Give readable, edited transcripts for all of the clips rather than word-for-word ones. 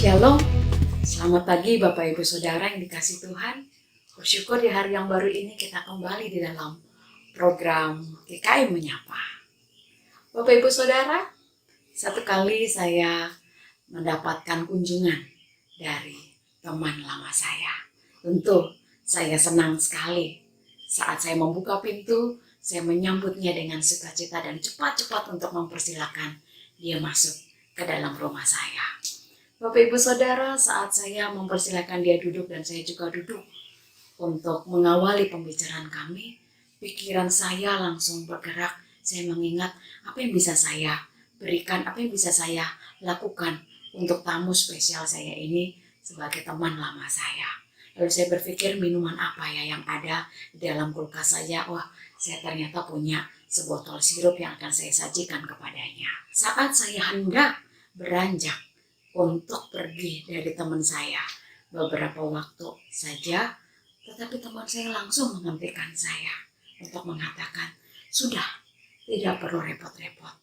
Shalom, selamat pagi Bapak Ibu Saudara yang dikasih Tuhan. Bersyukur di hari yang baru ini kita kembali di dalam program GKI Menyapa. Bapak Ibu Saudara, satu kali saya mendapatkan kunjungan dari teman lama saya. Tentu saya senang sekali saat saya membuka pintu, saya menyambutnya dengan sukacita dan cepat-cepat untuk mempersilahkan dia masuk ke dalam rumah saya. Bapak Ibu Saudara, saat saya mempersilahkan dia duduk dan saya juga duduk untuk mengawali pembicaraan kami, pikiran saya langsung bergerak. Saya mengingat apa yang bisa saya berikan, apa yang bisa saya lakukan untuk tamu spesial saya ini sebagai teman lama saya. Lalu saya berpikir minuman apa ya yang ada di dalam kulkas saya. Wah, saya ternyata punya sebotol sirup yang akan saya sajikan kepadanya. Saat saya hendak beranjak untuk pergi dari teman saya beberapa waktu saja, tetapi teman saya langsung menghentikan saya untuk mengatakan, sudah, tidak perlu repot-repot.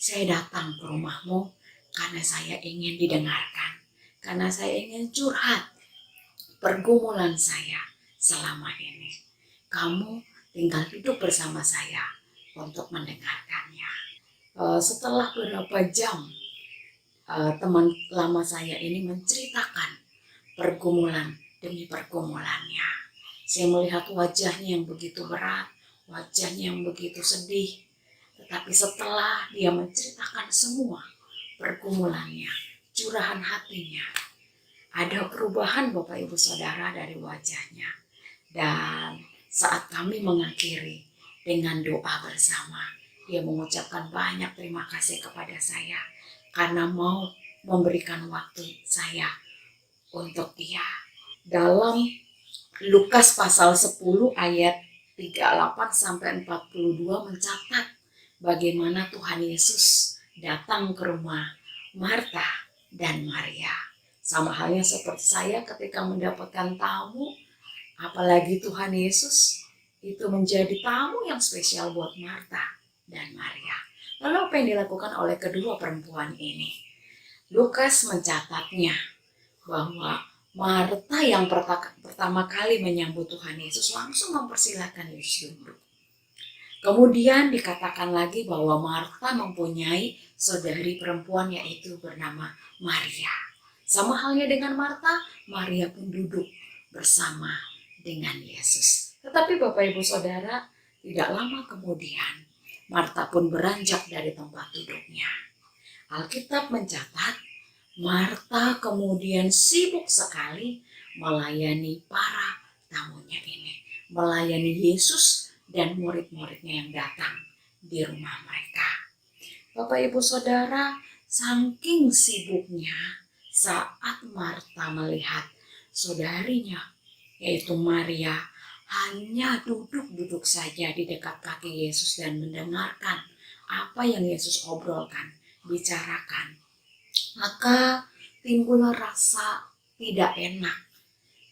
Saya datang ke rumahmu karena saya ingin didengarkan, karena saya ingin curhat pergumulan saya selama ini. Kamu tinggal duduk bersama saya untuk mendengarkannya. Setelah beberapa jam, teman lama saya ini menceritakan pergumulan demi pergumulannya. Saya melihat wajahnya yang begitu berat, wajahnya yang begitu sedih. Tetapi setelah dia menceritakan semua pergumulannya, curahan hatinya, ada perubahan Bapak Ibu Saudara dari wajahnya. Dan saat kami mengakhiri dengan doa bersama, dia mengucapkan banyak terima kasih kepada saya karena mau memberikan waktu saya untuk dia. Dalam Lukas pasal 10 ayat 38 sampai 42 mencatat bagaimana Tuhan Yesus datang ke rumah Marta dan Maria. Sama halnya seperti saya ketika mendapatkan tamu, apalagi Tuhan Yesus itu menjadi tamu yang spesial buat Marta dan Maria. Lalu apa yang dilakukan oleh kedua perempuan ini? Lukas mencatatnya bahwa Marta yang pertama kali menyambut Tuhan Yesus langsung mempersilahkan Yesus duduk. Kemudian dikatakan lagi bahwa Marta mempunyai saudari perempuan yaitu bernama Maria. Sama halnya dengan Marta, Maria pun duduk bersama dengan Yesus. Tetapi Bapak Ibu Saudara, tidak lama kemudian Marta pun beranjak dari tempat duduknya. Alkitab mencatat Marta kemudian sibuk sekali melayani para tamunya ini, melayani Yesus dan murid-muridnya yang datang di rumah mereka. Bapak Ibu Saudara, saking sibuknya saat Marta melihat saudarinya yaitu Maria hanya duduk-duduk saja di dekat kaki Yesus dan mendengarkan apa yang Yesus obrolkan, bicarakan, maka timbullah rasa tidak enak,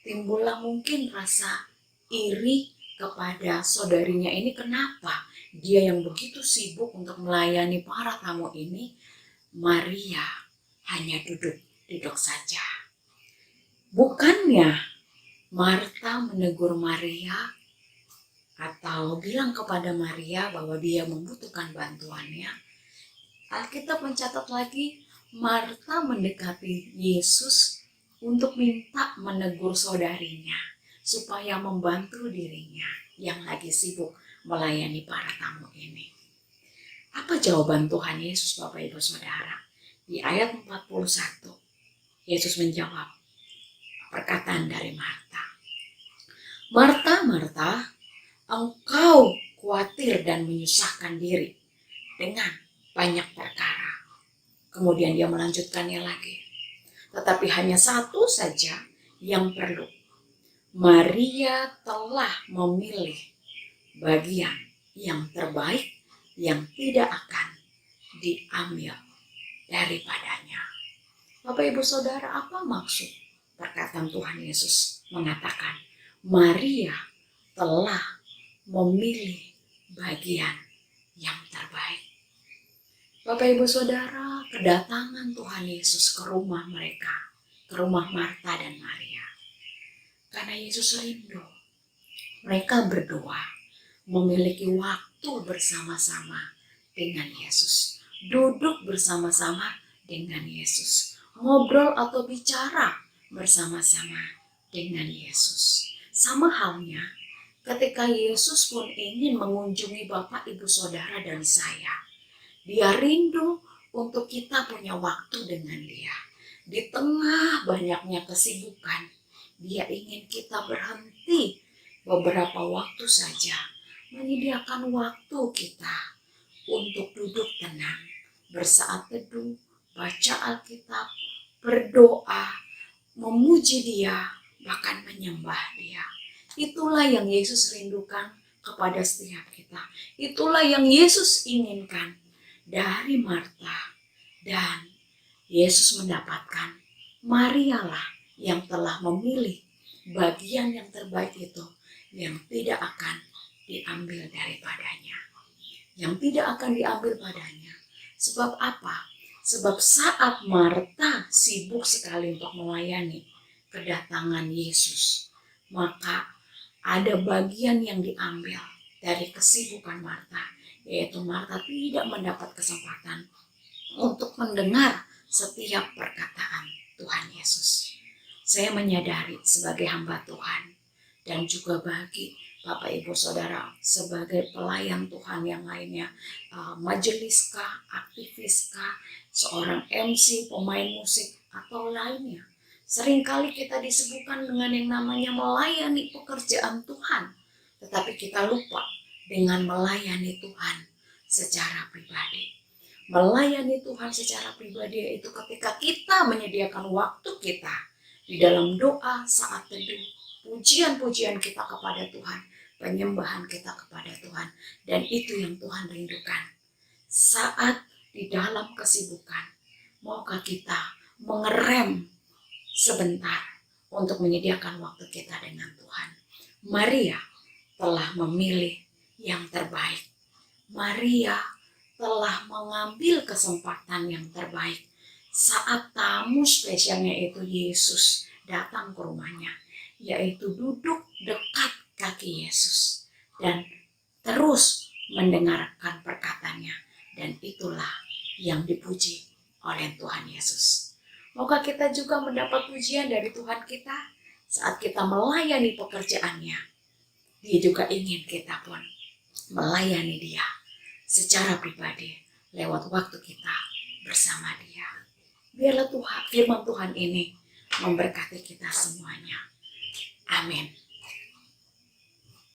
timbullah mungkin rasa iri kepada saudarinya ini. Kenapa dia yang begitu sibuk untuk melayani para tamu ini, Maria hanya duduk saja. Bukannya Marta menegur Maria atau bilang kepada Maria bahwa dia membutuhkan bantuannya. Alkitab mencatat lagi Marta mendekati Yesus untuk minta menegur saudarinya supaya membantu dirinya yang lagi sibuk melayani para tamu ini. Apa jawaban Tuhan Yesus Bapak Ibu Saudara? Di ayat 41 Yesus menjawab perkataan dari Marta. Marta, Marta, engkau khawatir dan menyusahkan diri dengan banyak perkara. Kemudian dia melanjutkannya lagi. Tetapi hanya satu saja yang perlu. Maria telah memilih bagian yang terbaik yang tidak akan diambil daripadanya. Bapak Ibu Saudara, apa maksud perkataan Tuhan Yesus mengatakan Maria telah memilih bagian yang terbaik? Bapak Ibu Saudara, kedatangan Tuhan Yesus ke rumah mereka ke rumah Marta dan Maria. Karena Yesus rindu. Mereka berdoa, memiliki waktu bersama-sama dengan Yesus. Duduk bersama-sama dengan Yesus. Ngobrol atau bicara bersama-sama dengan Yesus. Sama halnya ketika Yesus pun ingin mengunjungi Bapak, Ibu, Saudara, dan saya. Dia rindu untuk kita punya waktu dengan Dia. Di tengah banyaknya kesibukan, Dia ingin kita berhenti beberapa waktu saja, menyediakan waktu kita untuk duduk tenang, bersaat teduh, baca Alkitab, berdoa, memuji Dia, bahkan menyembah Dia. Itulah yang Yesus rindukan kepada setiap kita. Itulah yang Yesus inginkan dari Marta. Dan Yesus mendapatkan Marialah yang telah memilih bagian yang terbaik itu, yang tidak akan diambil daripadanya. Yang tidak akan diambil padanya. Sebab apa? Sebab saat Marta sibuk sekali untuk melayani kedatangan Yesus, maka ada bagian yang diambil dari kesibukan Marta, yaitu Marta tidak mendapat kesempatan untuk mendengar setiap perkataan Tuhan Yesus. Saya menyadari sebagai hamba Tuhan dan juga bagi Bapak, Ibu, Saudara sebagai pelayan Tuhan yang lainnya, majeliskah, aktiviskah, seorang MC, pemain musik, atau lainnya. Seringkali kita disebutkan dengan yang namanya melayani pekerjaan Tuhan, tetapi kita lupa dengan melayani Tuhan secara pribadi. Melayani Tuhan secara pribadi yaitu ketika kita menyediakan waktu kita di dalam doa saat teduh, pujian-pujian kita kepada Tuhan, penyembahan kita kepada Tuhan, dan itu yang Tuhan rindukan. Saat di dalam kesibukan, maukah kita mengerem sebentar untuk menyediakan waktu kita dengan Tuhan? Maria telah memilih yang terbaik. Maria telah mengambil kesempatan yang terbaik saat tamu spesialnya itu Yesus datang ke rumahnya, yaitu duduk dekat kaki Yesus dan terus mendengarkan perkataannya, dan itulah yang dipuji oleh Tuhan Yesus. Moga kita juga mendapat pujian dari Tuhan kita saat kita melayani pekerjaannya. Dia juga ingin kita pun melayani Dia secara pribadi lewat waktu kita bersama Dia. Biarlah Tuhan, firman Tuhan ini memberkati kita semuanya. Amin.